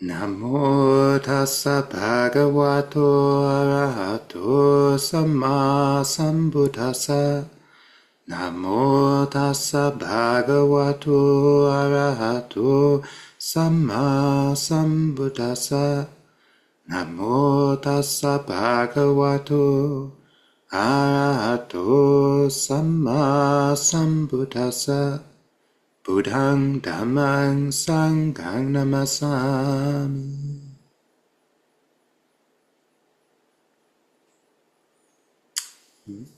Namo tassa bhagavato arahato samma sambuddhassa. Namo tassa bhagavato arahato samma sambuddhassa. Namo tassa bhagavato arahato samma sambuddhassa. Buddhang dhammang sanghang namasami.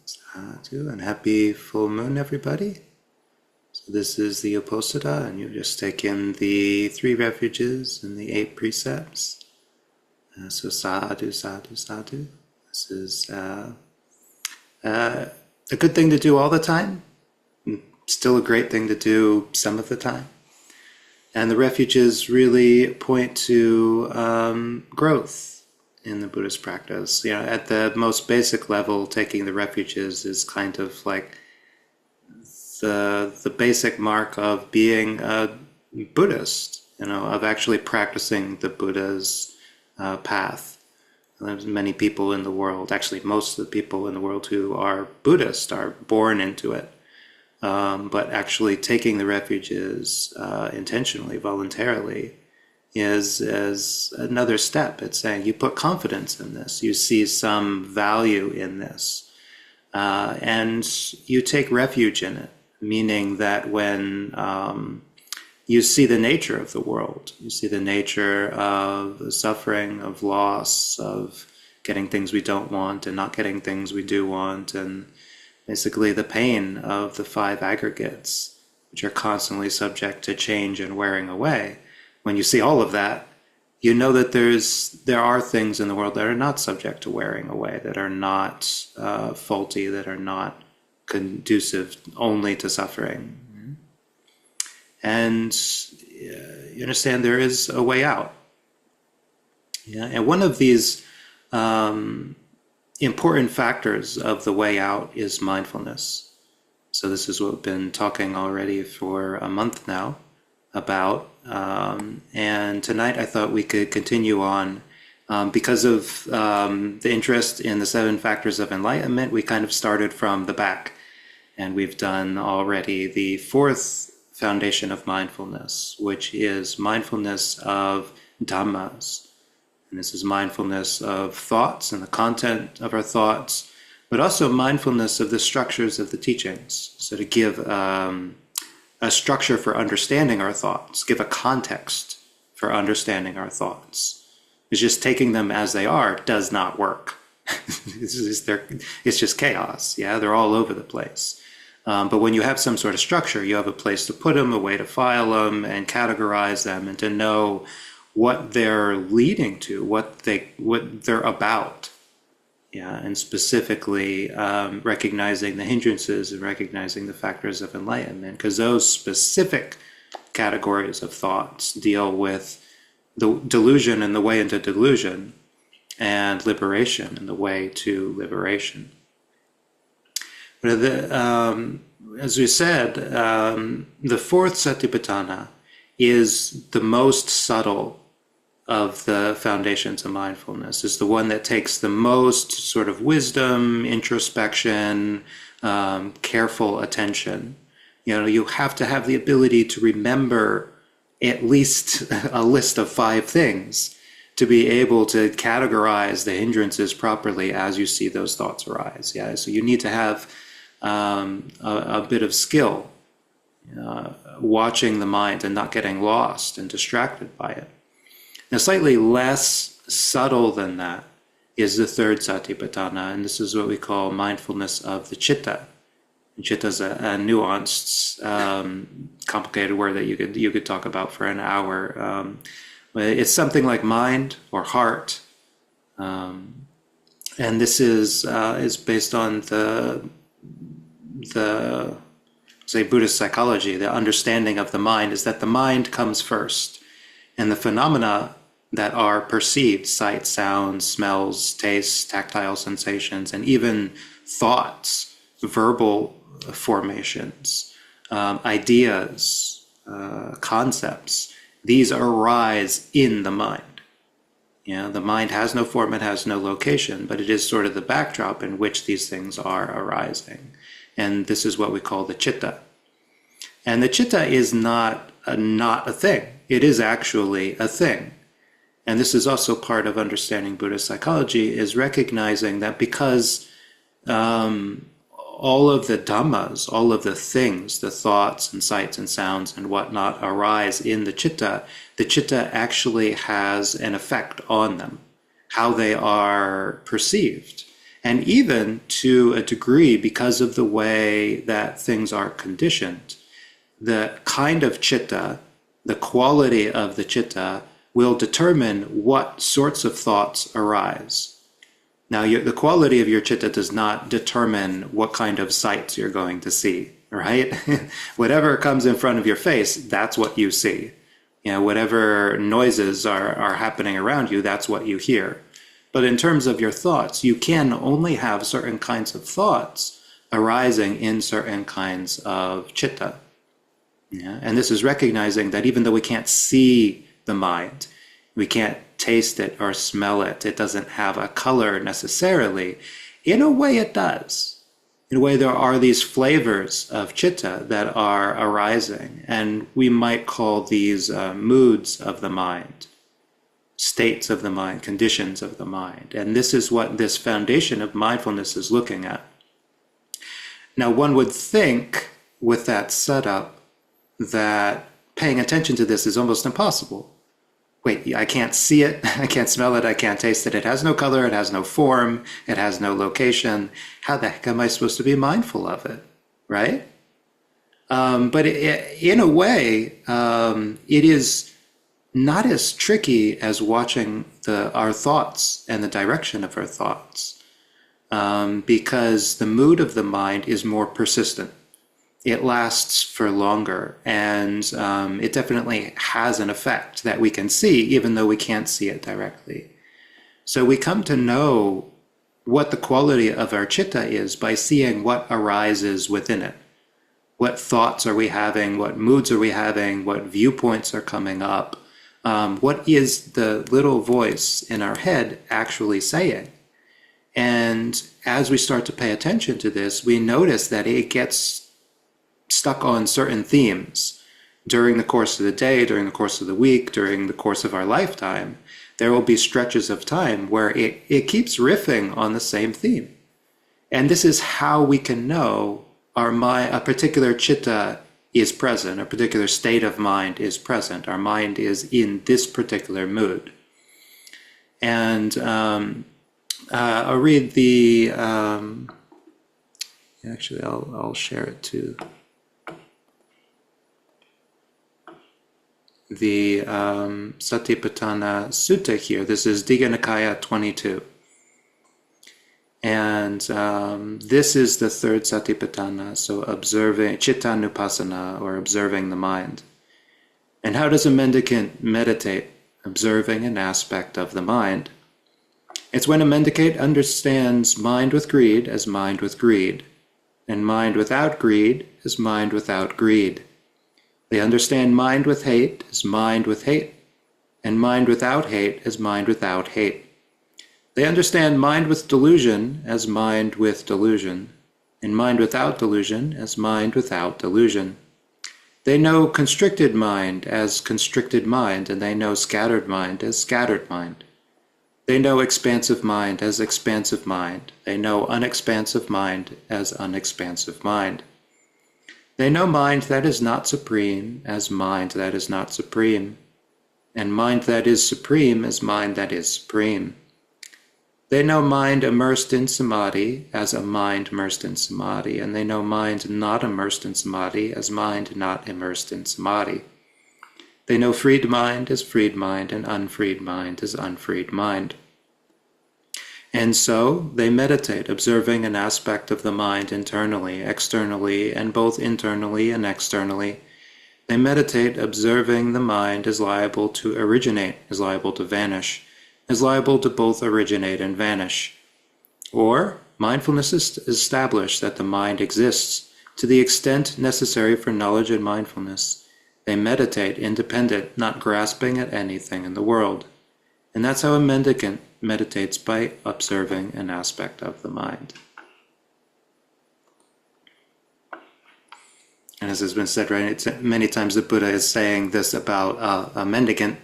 Sadhu, and happy full moon, everybody. So this is the Uposatha, and you just take in the 3 refuges and the 8 precepts. So sadhu, sadhu, sadhu. This is a good thing to do all the time. Still a great thing to do some of the time. And the refuges really point to growth in the Buddhist practice. You know, at the most basic level, taking the refuges is kind of like the basic mark of being a Buddhist, you know, of actually practicing the Buddha's path. There's many people in the world, actually most of the people in the world who are Buddhist are born into it. But actually taking the refuges intentionally, voluntarily, is another step. It's saying you put confidence in this, you see some value in this, and you take refuge in it, meaning that when you see the nature of the world, you see the nature of suffering, of loss, of getting things we don't want and not getting things we do want, and basically the pain of the 5 aggregates, which are constantly subject to change and wearing away. When you see all of that, you know that there are things in the world that are not subject to wearing away, that are not faulty, that are not conducive only to suffering. And you understand there is a way out. Yeah? And one of these important factors of the way out is mindfulness. So this is what we've been talking already for a month now about. And tonight I thought we could continue on. Because of the interest in the 7 factors of enlightenment, we kind of started from the back. And we've done already the 4th foundation of mindfulness, which is mindfulness of Dhammas. And this is mindfulness of thoughts and the content of our thoughts, but also mindfulness of the structures of the teachings. So to give a structure for understanding our thoughts, give a context for understanding our thoughts. It's just taking them as they are does not work. It's just chaos. Yeah, they're all over the place. But when you have some sort of structure, you have a place to put them, a way to file them and categorize them, and to know what they're leading to, what they're about. Yeah, and specifically recognizing the hindrances and recognizing the factors of enlightenment, because those specific categories of thoughts deal with the delusion and the way into delusion, and liberation and the way to liberation. But as we said, the 4th Satipatthana is the most subtle of the foundations of mindfulness, is the one that takes the most sort of wisdom, introspection, careful attention. You know, you have to have the ability to remember at least a list of 5 things to be able to categorize the hindrances properly as you see those thoughts arise. Yeah, so you need to have a bit of skill watching the mind and not getting lost and distracted by it. Now, slightly less subtle than that is the 3rd Satipatthana, and this is what we call mindfulness of the Citta. And Citta is a nuanced, complicated word that you could talk about for an hour. It's something like mind or heart, and this is based on the say Buddhist psychology. The understanding of the mind is that the mind comes first, and the phenomena that are perceived, sight, sounds, smells, tastes, tactile sensations, and even thoughts, verbal formations, ideas, concepts, these arise in the mind. The mind has no form, it has no location, but it is sort of the backdrop in which these things are arising. And this is what we call the citta. And the citta is not a thing. It is actually a thing. And this is also part of understanding Buddhist psychology, is recognizing that because all of the dhammas, all of the things, the thoughts and sights and sounds and whatnot arise in the citta actually has an effect on them, how they are perceived. And even to a degree, because of the way that things are conditioned, the kind of citta, the quality of the citta, will determine what sorts of thoughts arise. Now, the quality of your citta does not determine what kind of sights you're going to see, right? Whatever comes in front of your face, that's what you see. Whatever noises are happening around you, that's what you hear. But in terms of your thoughts, you can only have certain kinds of thoughts arising in certain kinds of citta. And this is recognizing that even though we can't see the mind, we can't taste it or smell it, it doesn't have a color necessarily, in a way it does. In a way there are these flavors of citta that are arising, and we might call these moods of the mind, states of the mind, conditions of the mind. And this is what this foundation of mindfulness is looking at. Now, one would think with that setup that paying attention to this is almost impossible. Wait, I can't see it, I can't smell it, I can't taste it, it has no color, it has no form, it has no location. How the heck am I supposed to be mindful of it, right? But in a way, it is not as tricky as watching our thoughts and the direction of our thoughts, because the mood of the mind is more persistent. It lasts for longer, and it definitely has an effect that we can see, even though we can't see it directly. So we come to know what the quality of our citta is by seeing what arises within it. What thoughts are we having? What moods are we having? What viewpoints are coming up? What is the little voice in our head actually saying? And as we start to pay attention to this, we notice that it gets stuck on certain themes during the course of the day, during the course of the week, during the course of our lifetime. There will be stretches of time where it keeps riffing on the same theme. And this is how we can know a particular citta is present, a particular state of mind is present. Our mind is in this particular mood. And I'll read the, actually I'll share it too. The Satipatthana Sutta here. This is Digha Nikaya 22. And this is the third Satipatthana, so observing Citta Nupassana, or observing the mind. And how does a mendicant meditate? Observing an aspect of the mind. It's when a mendicant understands mind with greed as mind with greed, and mind without greed as mind without greed. They understand mind with hate as mind with hate, and mind without hate as mind without hate. They understand mind with delusion as mind with delusion, and mind without delusion as mind without delusion. They know constricted mind as constricted mind, and they know scattered mind as scattered mind. They know expansive mind as expansive mind. They know unexpansive mind as unexpansive mind. They know mind that is not supreme as mind that is not supreme, and mind that is supreme as mind that is supreme. They know mind immersed in samadhi as a mind immersed in samadhi, and they know mind not immersed in samadhi as mind not immersed in samadhi. They know freed mind as freed mind, and unfreed mind as unfreed mind. And so they meditate, observing an aspect of the mind internally, externally, and both internally and externally. They meditate, observing the mind is liable to originate, is liable to vanish, is liable to both originate and vanish. Or mindfulness is established that the mind exists to the extent necessary for knowledge and mindfulness, They meditate independent, not grasping at anything in the world. And that's how a mendicant meditates, by observing an aspect of the mind. And as has been said, right, it's many times the Buddha is saying this about a mendicant,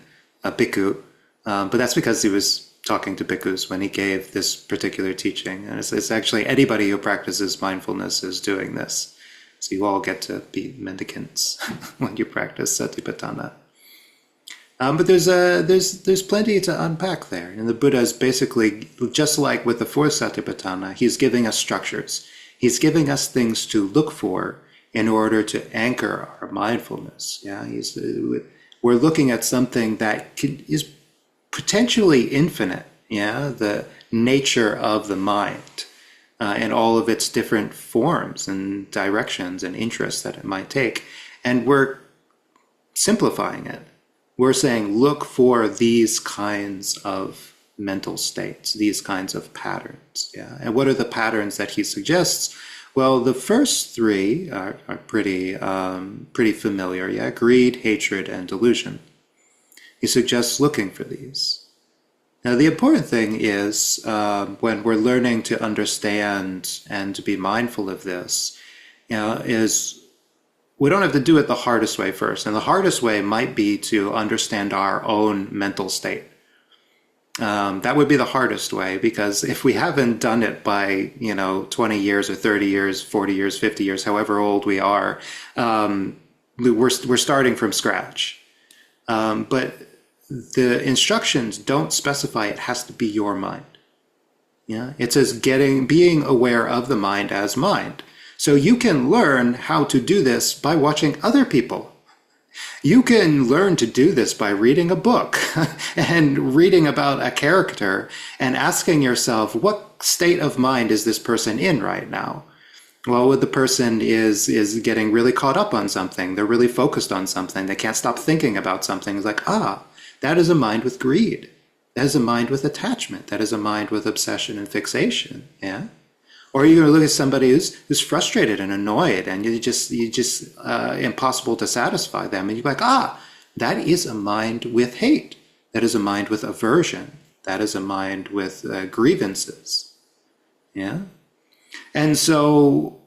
a bhikkhu, but that's because he was talking to bhikkhus when he gave this particular teaching. And it's actually anybody who practices mindfulness is doing this. So you all get to be mendicants when you practice Satipatthana. But there's plenty to unpack there. And the Buddha is basically, just like with the fourth Satipatthana, he's giving us structures. He's giving us things to look for in order to anchor our mindfulness. Yeah, we're looking at something that is potentially infinite. Yeah, the nature of the mind and all of its different forms and directions and interests that it might take, and we're simplifying it. We're saying, look for these kinds of mental states, these kinds of patterns. Yeah, and what are the patterns that he suggests? Well, the first three are pretty familiar. Yeah, greed, hatred, and delusion. He suggests looking for these. Now, the important thing is when we're learning to understand and to be mindful of this, is we don't have to do it the hardest way first. And the hardest way might be to understand our own mental state. That would be the hardest way, because if we haven't done it by 20 years or 30 years, 40 years, 50 years, however old we are, we're starting from scratch. But the instructions don't specify it has to be your mind. Yeah, it says being aware of the mind as mind. So you can learn how to do this by watching other people. You can learn to do this by reading a book and reading about a character and asking yourself, what state of mind is this person in right now? Well, the person is getting really caught up on something. They're really focused on something. They can't stop thinking about something. It's like, that is a mind with greed. That is a mind with attachment. That is a mind with obsession and fixation. Yeah. Or you're going to look at somebody who's frustrated and annoyed, and you just impossible to satisfy them, and you're like, that is a mind with hate. That is a mind with aversion. That is a mind with grievances. Yeah, and so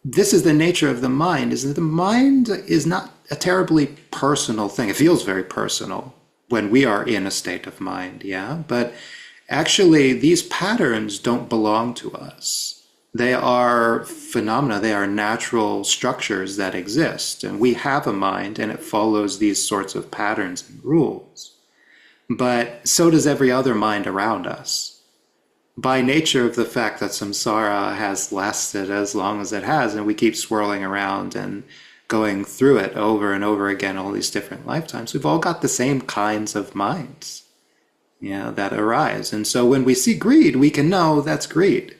this is the nature of the mind. Is that the mind is not a terribly personal thing. It feels very personal when we are in a state of mind. Yeah, but actually, these patterns don't belong to us. They are phenomena, they are natural structures that exist. And we have a mind, and it follows these sorts of patterns and rules. But so does every other mind around us. By nature of the fact that samsara has lasted as long as it has, and we keep swirling around and going through it over and over again, all these different lifetimes, we've all got the same kinds of minds. That arise. And so when we see greed, we can know that's greed.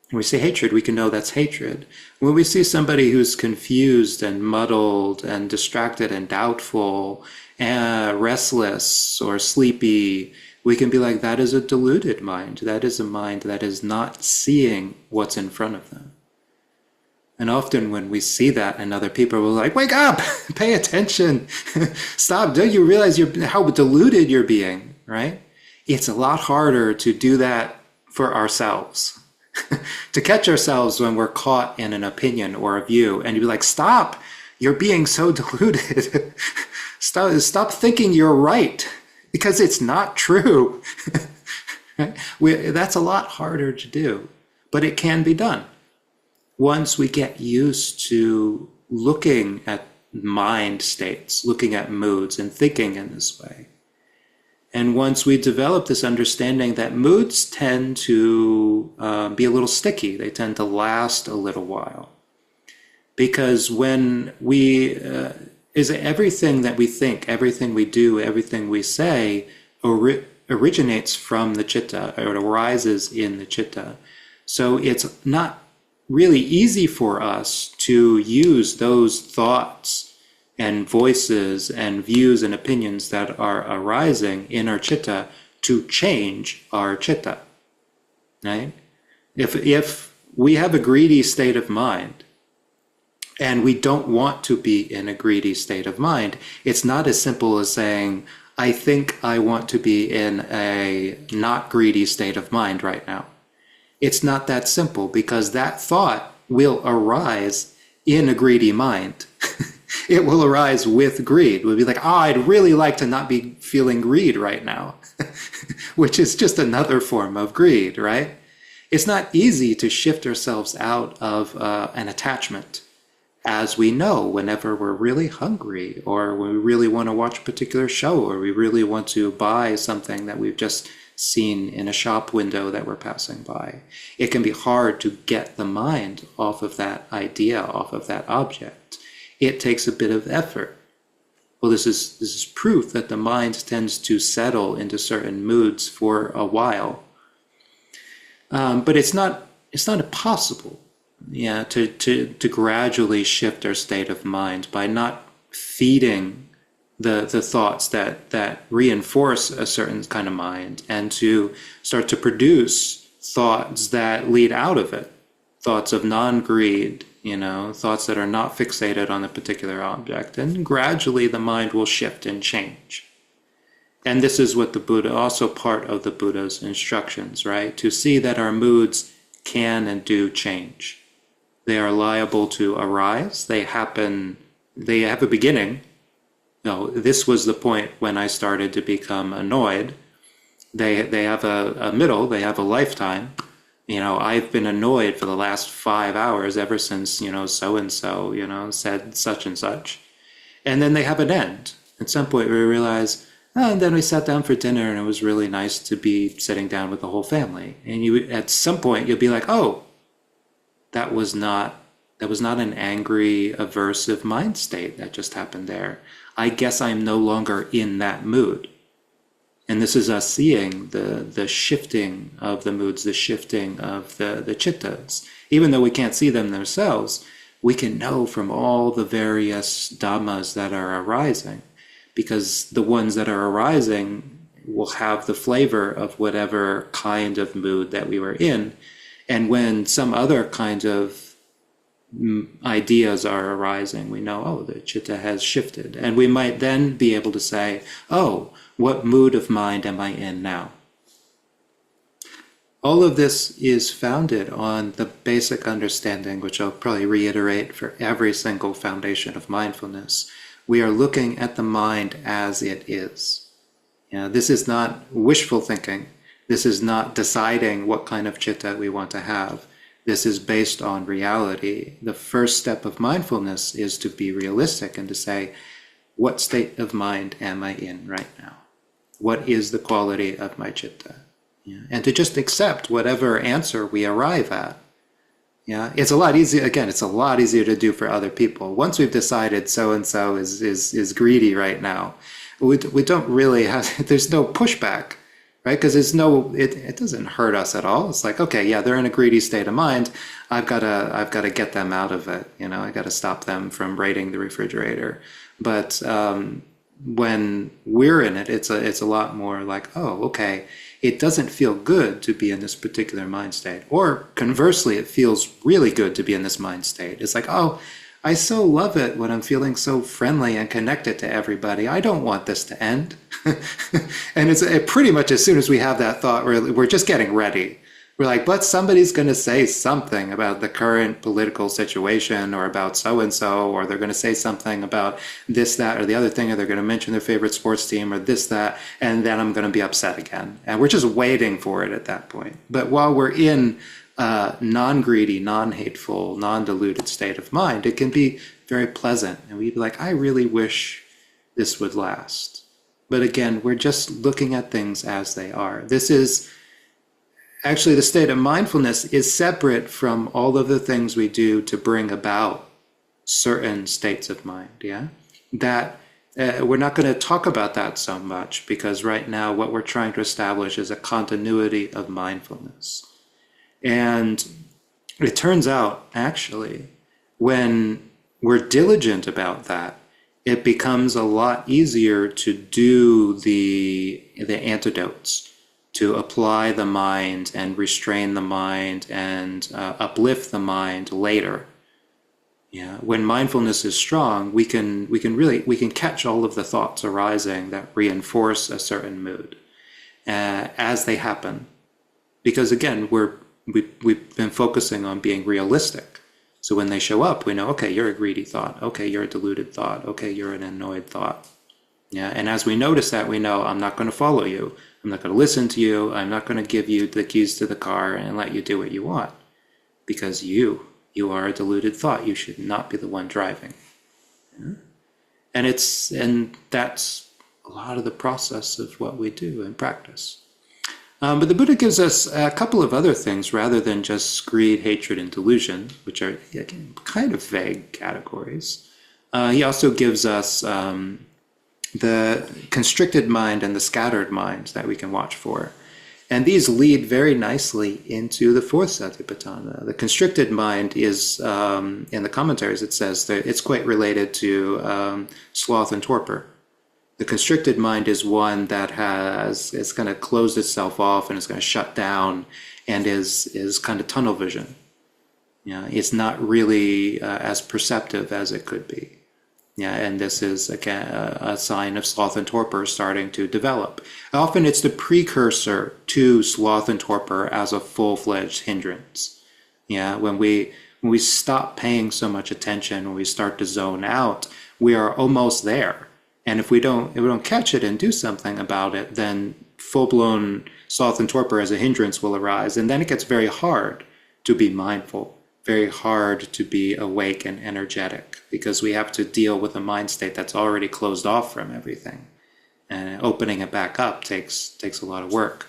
When we see hatred, we can know that's hatred. When we see somebody who's confused and muddled and distracted and doubtful and restless or sleepy, we can be like, that is a deluded mind. That is a mind that is not seeing what's in front of them. And often when we see that and other people will like, wake up, pay attention, stop, don't you realize how deluded you're being? Right? It's a lot harder to do that for ourselves, to catch ourselves when we're caught in an opinion or a view, and you'd be like, stop, you're being so deluded. Stop thinking you're right, because it's not true. Right? That's a lot harder to do, but it can be done. Once we get used to looking at mind states, looking at moods and thinking in this way. And once we develop this understanding that moods tend to be a little sticky, they tend to last a little while. Because when everything that we think, everything we do, everything we say originates from the Citta, or it arises in the Citta. So it's not really easy for us to use those thoughts and voices and views and opinions that are arising in our Citta to change our Citta, right? If we have a greedy state of mind, And we don't want to be in a greedy state of mind. It's not as simple as saying, I think I want to be in a not greedy state of mind right now. It's not that simple, because that thought will arise in a greedy mind. It will arise with greed. We'll be like, oh, I'd really like to not be feeling greed right now, which is just another form of greed, right? It's not easy to shift ourselves out of an attachment. As we know, whenever we're really hungry, or when we really want to watch a particular show, or we really want to buy something that we've just seen in a shop window that we're passing by, it can be hard to get the mind off of that idea, off of that object. It takes a bit of effort. Well, this is proof that the mind tends to settle into certain moods for a while. But it's not impossible, to gradually shift our state of mind by not feeding the thoughts that reinforce a certain kind of mind, and to start to produce thoughts that lead out of it, thoughts of non-greed, thoughts that are not fixated on a particular object. And gradually the mind will shift and change. And this is what the Buddha, also part of the Buddha's instructions, right? To see that our moods can and do change. They are liable to arise. They have a beginning. This was the point when I started to become annoyed. They have a middle, they have a lifetime. I've been annoyed for the last 5 hours ever since, so-and-so, said such and such. And then they have an end. At some point we realize, and then we sat down for dinner, and it was really nice to be sitting down with the whole family. And at some point you'll be like, oh, that was not an angry, aversive mind state that just happened there. I guess I'm no longer in that mood. And this is us seeing the shifting of the moods, the shifting of the chittas. Even though we can't see them themselves, we can know from all the various dhammas that are arising, because the ones that are arising will have the flavor of whatever kind of mood that we were in. And when some other kind of ideas are arising, we know, oh, the citta has shifted. And we might then be able to say, oh, what mood of mind am I in now? All of this is founded on the basic understanding, which I'll probably reiterate for every single foundation of mindfulness. We are looking at the mind as it is. This is not wishful thinking. This is not deciding what kind of citta we want to have. This is based on reality. The first step of mindfulness is to be realistic and to say, what state of mind am I in right now? What is the quality of my citta? And to just accept whatever answer we arrive at. It's a lot easier. Again, it's a lot easier to do for other people. Once we've decided so-and-so is greedy right now, we don't really have, there's no pushback, right? Because it doesn't hurt us at all. It's like, okay, yeah, they're in a greedy state of mind. I've got to get them out of it. I got to stop them from raiding the refrigerator. But when we're in it, it's a lot more like, oh, okay, it doesn't feel good to be in this particular mind state. Or conversely, it feels really good to be in this mind state. It's like, oh, I so love it when I'm feeling so friendly and connected to everybody. I don't want this to end. And it's pretty much as soon as we have that thought, we're just getting ready. We're like, but somebody's going to say something about the current political situation, or about so-and-so, or they're going to say something about this, that, or the other thing, or they're going to mention their favorite sports team, or this, that, and then I'm going to be upset again. And we're just waiting for it at that point. But while we're in a non-greedy, non-hateful, non-deluded state of mind, it can be very pleasant. And we'd be like, I really wish this would last. But again, we're just looking at things as they are. This is actually, the state of mindfulness is separate from all of the things we do to bring about certain states of mind, That we're not going to talk about that so much, because right now what we're trying to establish is a continuity of mindfulness. And it turns out, actually, when we're diligent about that, it becomes a lot easier to do the antidotes, to apply the mind and restrain the mind and uplift the mind later. Yeah, when mindfulness is strong, we can catch all of the thoughts arising that reinforce a certain mood as they happen. Because again, we've been focusing on being realistic. So when they show up, we know, okay, you're a greedy thought. Okay, you're a deluded thought. Okay, you're an annoyed thought. Yeah, and as we notice that, we know I'm not going to follow you. I'm not going to listen to you. I'm not going to give you the keys to the car and let you do what you want, because you are a deluded thought. You should not be the one driving. Yeah? And that's a lot of the process of what we do in practice. But the Buddha gives us a couple of other things rather than just greed, hatred, and delusion, which are again, kind of vague categories. He also gives us the constricted mind and the scattered mind that we can watch for. And these lead very nicely into the fourth Satipatthana. The constricted mind is, in the commentaries, it says that it's quite related to sloth and torpor. The constricted mind is one that it's going to close itself off and it's going to shut down and is kind of tunnel vision. Yeah, it's not really as perceptive as it could be. Yeah, and this is, again, a sign of sloth and torpor starting to develop. Often it's the precursor to sloth and torpor as a full-fledged hindrance. Yeah, when we stop paying so much attention, when we start to zone out, we are almost there. And if we don't catch it and do something about it, then full-blown sloth and torpor as a hindrance will arise. And then it gets very hard to be mindful, very hard to be awake and energetic, because we have to deal with a mind state that's already closed off from everything. And opening it back up takes a lot of work.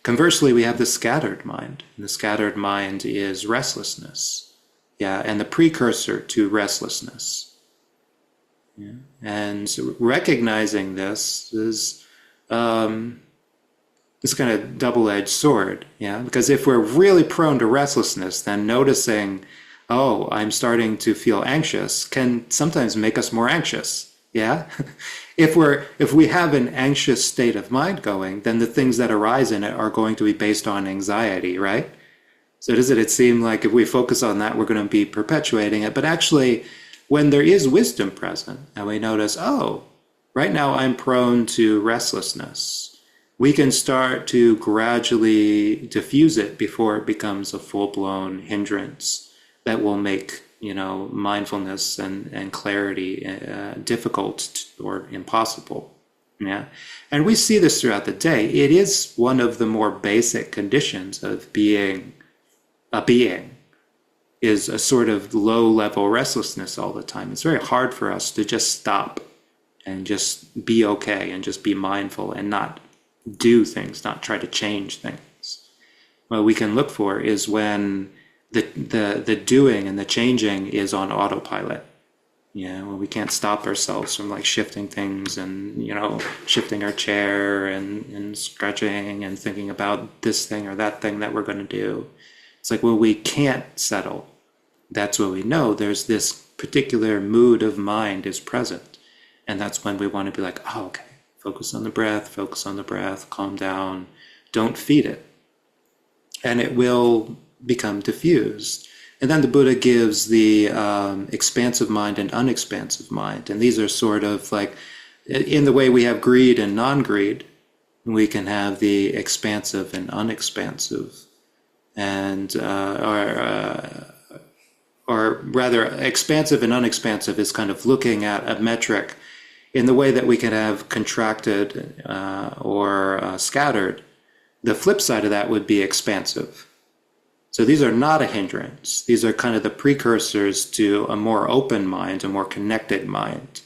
Conversely, we have the scattered mind. And the scattered mind is restlessness. Yeah, and the precursor to restlessness. Yeah. And so recognizing this is this kind of double-edged sword, yeah? Because if we're really prone to restlessness, then noticing, oh, I'm starting to feel anxious, can sometimes make us more anxious, yeah? If we have an anxious state of mind going, then the things that arise in it are going to be based on anxiety, right? So doesn't it seem like if we focus on that, we're going to be perpetuating it? But actually, when there is wisdom present, and we notice, oh, right now I'm prone to restlessness, we can start to gradually diffuse it before it becomes a full-blown hindrance that will make, mindfulness and clarity difficult or impossible. Yeah, and we see this throughout the day. It is one of the more basic conditions of being a being, is a sort of low-level restlessness all the time. It's very hard for us to just stop and just be okay and just be mindful and not do things, not try to change things. What we can look for is when the doing and the changing is on autopilot. Yeah, when we can't stop ourselves from like shifting things and, shifting our chair and stretching and thinking about this thing or that thing that we're going to do. It's like when we can't settle, that's when we know there's this particular mood of mind is present. And that's when we want to be like, oh, okay. Focus on the breath, calm down, don't feed it. And it will become diffused. And then the Buddha gives the expansive mind and unexpansive mind. And these are sort of like, in the way we have greed and non-greed, we can have the expansive and unexpansive. And, or rather, expansive and unexpansive is kind of looking at a metric in the way that we can have contracted or scattered. The flip side of that would be expansive. So these are not a hindrance. These are kind of the precursors to a more open mind, a more connected mind.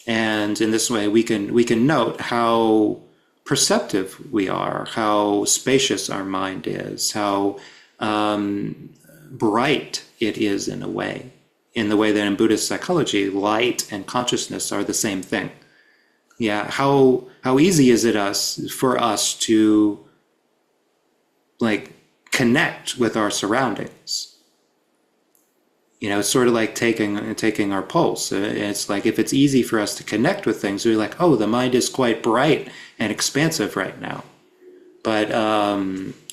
And in this way, we can note how perceptive we are, how spacious our mind is, how bright it is in a way. In the way that in Buddhist psychology, light and consciousness are the same thing. Yeah, how easy is it for us to like connect with our surroundings? It's sort of like taking our pulse. It's like if it's easy for us to connect with things, we're like, oh, the mind is quite bright and expansive right now. But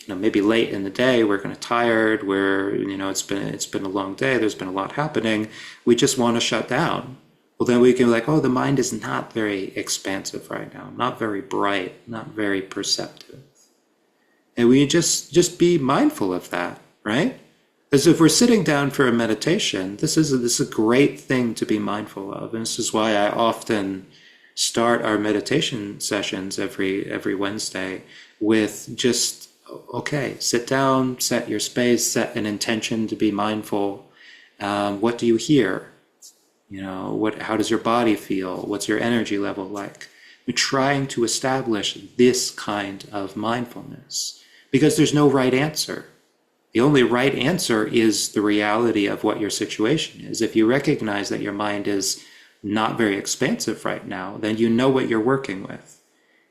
maybe late in the day, we're kind of tired, it's been a long day, there's been a lot happening, we just want to shut down. Well, then we can be like, oh, the mind is not very expansive right now, not very bright, not very perceptive. And we just be mindful of that, right? Because if we're sitting down for a meditation, this is a great thing to be mindful of. And this is why I often start our meditation sessions every Wednesday with just, okay, sit down, set your space, set an intention to be mindful. What do you hear? How does your body feel? What's your energy level like? We're trying to establish this kind of mindfulness because there's no right answer. The only right answer is the reality of what your situation is. If you recognize that your mind is not very expansive right now, then you know what you're working with.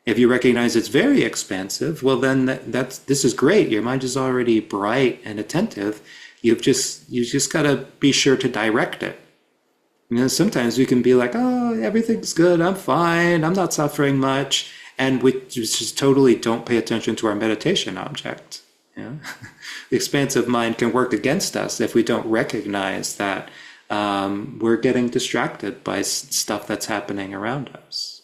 If you recognize it's very expansive, well, then this is great. Your mind is already bright and attentive. You just got to be sure to direct it. Sometimes we can be like, oh, everything's good, I'm fine, I'm not suffering much, and we just totally don't pay attention to our meditation object. The expansive mind can work against us if we don't recognize that we're getting distracted by stuff that's happening around us.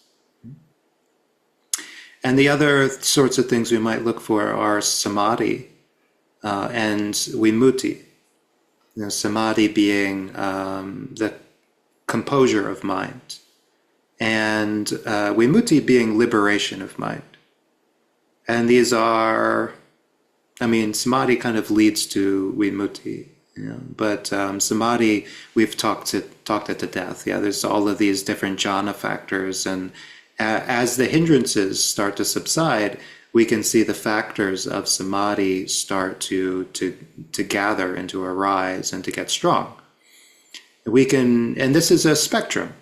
And the other sorts of things we might look for are samadhi and vimutti. Samadhi being the composure of mind, and vimutti being liberation of mind. And these are, samadhi kind of leads to vimutti, but samadhi, we've talked it to death. There's all of these different jhana factors, and as the hindrances start to subside, we can see the factors of samadhi start to gather and to arise and to get strong. And this is a spectrum.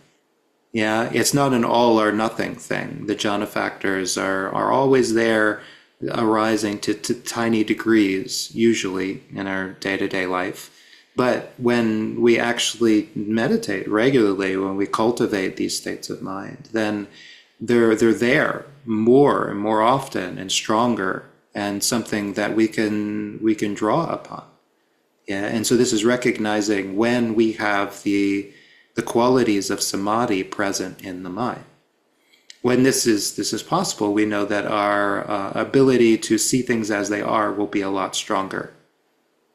It's not an all or nothing thing. The jhana factors are always there, arising to tiny degrees, usually in our day-to-day life. But when we actually meditate regularly, when we cultivate these states of mind, then they're there more and more often and stronger, and something that we can draw upon. And so this is recognizing when we have the qualities of samadhi present in the mind. When this is possible, we know that our ability to see things as they are will be a lot stronger,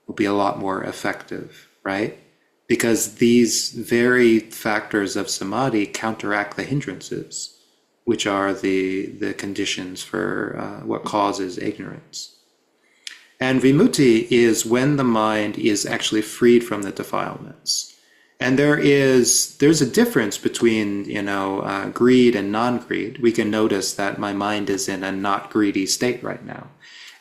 will be a lot more effective, right? Because these very factors of samadhi counteract the hindrances, which are the conditions for what causes ignorance. And vimutti is when the mind is actually freed from the defilements. And there's a difference between greed and non-greed. We can notice that my mind is in a not greedy state right now,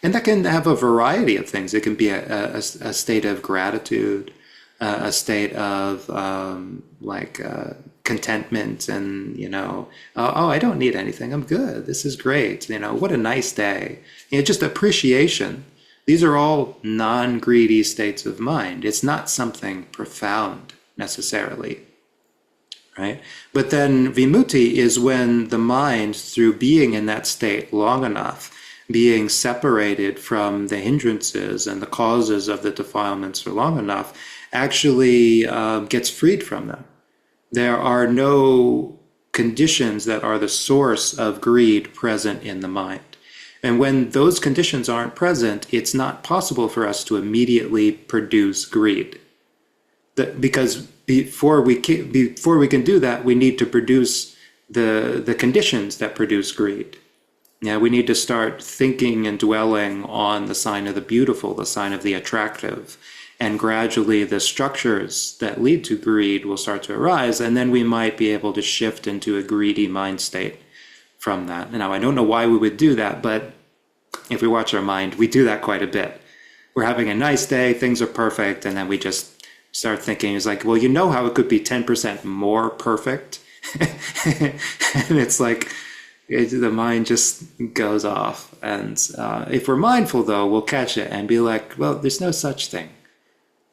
and that can have a variety of things. It can be a state of gratitude, a state of contentment, and oh, I don't need anything, I'm good, this is great, what a nice day, just appreciation. These are all non-greedy states of mind. It's not something profound necessarily, right? But then vimutti is when the mind, through being in that state long enough, being separated from the hindrances and the causes of the defilements for long enough, actually gets freed from them. There are no conditions that are the source of greed present in the mind. And when those conditions aren't present, it's not possible for us to immediately produce greed. Because before we can do that, we need to produce the conditions that produce greed. We need to start thinking and dwelling on the sign of the beautiful, the sign of the attractive. And gradually the structures that lead to greed will start to arise, and then we might be able to shift into a greedy mind state from that. Now, I don't know why we would do that, but if we watch our mind, we do that quite a bit. We're having a nice day, things are perfect, and then we just start thinking, it's like, well, how it could be 10% more perfect? And it's like, the mind just goes off. And if we're mindful, though, we'll catch it and be like, well, there's no such thing.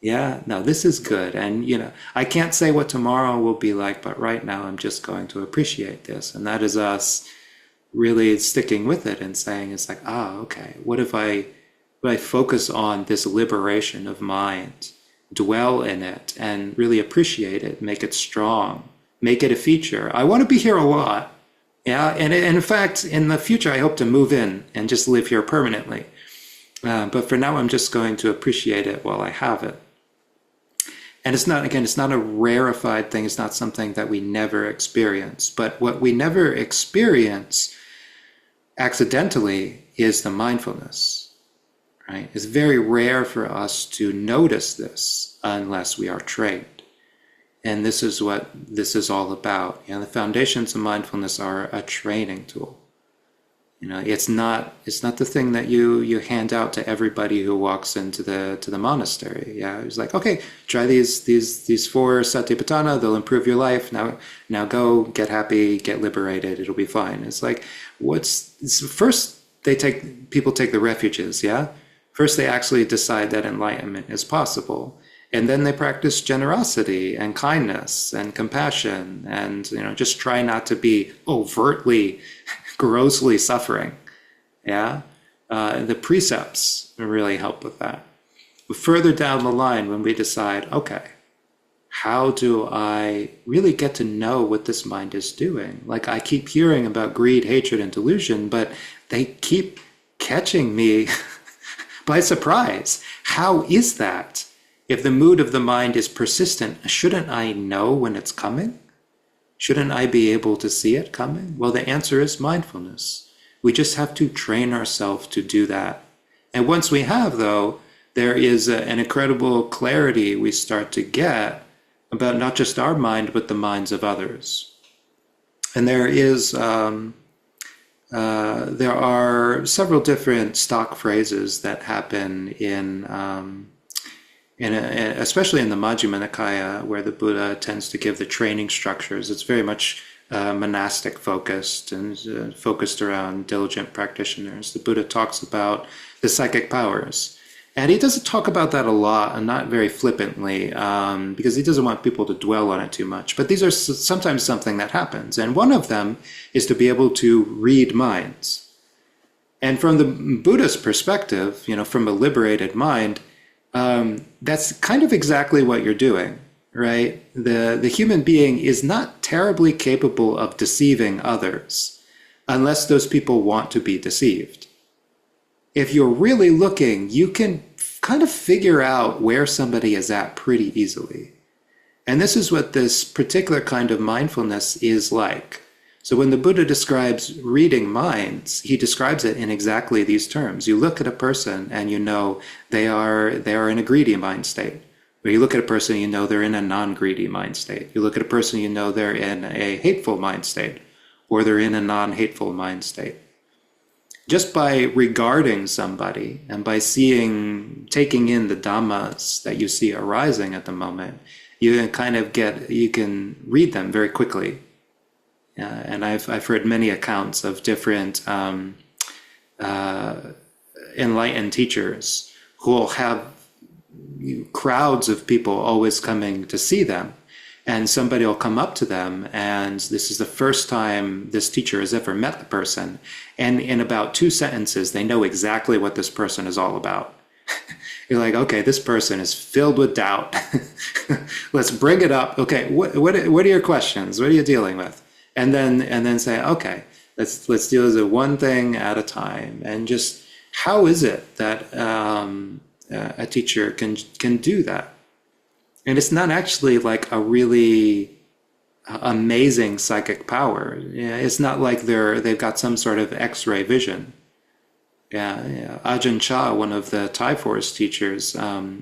No, this is good. And, I can't say what tomorrow will be like, but right now I'm just going to appreciate this. And that is us really sticking with it and saying, it's like, okay, what if I But I focus on this liberation of mind, dwell in it, and really appreciate it, make it strong, make it a feature. I want to be here a lot. Yeah, and in fact, in the future, I hope to move in and just live here permanently. But for now, I'm just going to appreciate it while I have it. And it's not, again, it's not a rarefied thing. It's not something that we never experience. But what we never experience accidentally is the mindfulness, right? It's very rare for us to notice this unless we are trained. And this is what this is all about. The foundations of mindfulness are a training tool. It's not the thing that you hand out to everybody who walks into the monastery. Yeah, it's like, okay, try these 4 Satipatthana, they'll improve your life. Now go get happy, get liberated, it'll be fine. It's like, first people take the refuges, yeah? First they actually decide that enlightenment is possible. And then they practice generosity and kindness and compassion and, just try not to be overtly, grossly suffering. Yeah. The precepts really help with that. But further down the line, when we decide, okay, how do I really get to know what this mind is doing? Like, I keep hearing about greed, hatred, and delusion, but they keep catching me by surprise. How is that? If the mood of the mind is persistent, shouldn't I know when it's coming? Shouldn't I be able to see it coming? Well, the answer is mindfulness. We just have to train ourselves to do that. And once we have, though, there is an incredible clarity we start to get about not just our mind, but the minds of others. And there are several different stock phrases that happen especially in the Majjhima Nikaya, where the Buddha tends to give the training structures. It's very much monastic focused and focused around diligent practitioners. The Buddha talks about the psychic powers. And he doesn't talk about that a lot, and not very flippantly, because he doesn't want people to dwell on it too much. But these are sometimes something that happens. And one of them is to be able to read minds. And from the Buddhist perspective, from a liberated mind, that's kind of exactly what you're doing, right? The human being is not terribly capable of deceiving others unless those people want to be deceived. If you're really looking, you can kind of figure out where somebody is at pretty easily. And this is what this particular kind of mindfulness is like. So when the Buddha describes reading minds, he describes it in exactly these terms. You look at a person and you know they are in a greedy mind state. Or you look at a person, you know they're in a non-greedy mind state. You look at a person, you know they're in a hateful mind state, or they're in a non-hateful mind state. Just by regarding somebody and by taking in the dhammas that you see arising at the moment, you can read them very quickly. And I've heard many accounts of different enlightened teachers who will have crowds of people always coming to see them. And somebody will come up to them, and this is the first time this teacher has ever met the person. And in about 2 sentences, they know exactly what this person is all about. You're like, okay, this person is filled with doubt. Let's bring it up. Okay, what are your questions? What are you dealing with? And then say, okay, let's deal with it one thing at a time. And just how is it that a teacher can do that? And it's not actually like a really amazing psychic power. It's not like they've got some sort of X-ray vision. Ajahn Chah, one of the Thai Forest teachers,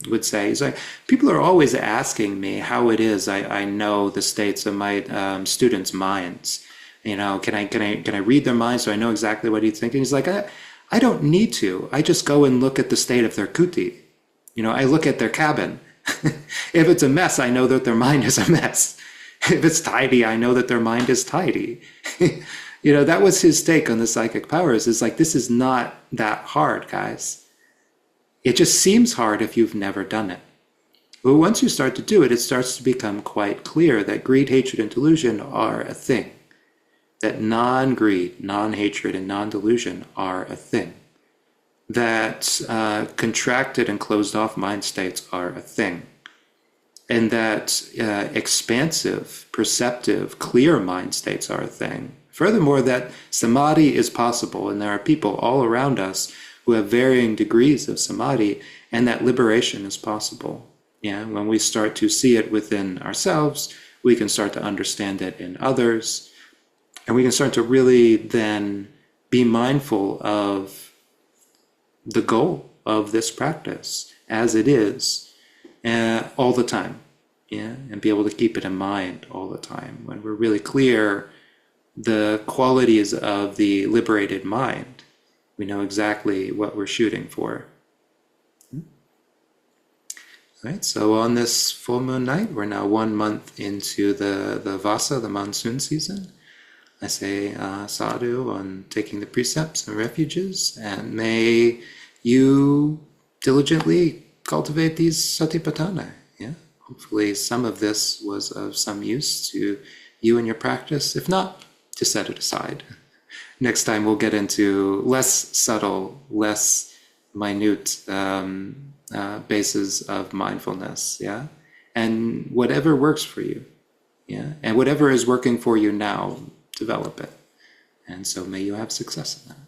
would say, he's like, people are always asking me how it is I know the states of my students' minds. Can I read their minds so I know exactly what he's thinking? He's like, I don't need to. I just go and look at the state of their kuti. I look at their cabin. If it's a mess, I know that their mind is a mess. If it's tidy, I know that their mind is tidy. That was his take on the psychic powers. It's like, this is not that hard, guys. It just seems hard if you've never done it. But once you start to do it, it starts to become quite clear that greed, hatred, and delusion are a thing. That non-greed, non-hatred, and non-delusion are a thing. that contracted and closed off mind states are a thing, and that expansive, perceptive, clear mind states are a thing. Furthermore, that samadhi is possible, and there are people all around us who have varying degrees of samadhi, and that liberation is possible. Yeah, when we start to see it within ourselves, we can start to understand it in others, and we can start to really then be mindful of the goal of this practice as it is all the time, yeah, and be able to keep it in mind all the time. When we're really clear the qualities of the liberated mind, we know exactly what we're shooting for. Right, so on this full moon night, we're now 1 month into the Vasa, the monsoon season. I say sadhu on taking the precepts and refuges, and may you diligently cultivate these satipatthana. Yeah, hopefully some of this was of some use to you and your practice. If not, just set it aside. Next time we'll get into less subtle, less minute bases of mindfulness. Yeah, and whatever works for you. Yeah, and whatever is working for you now, develop it. And so may you have success in that.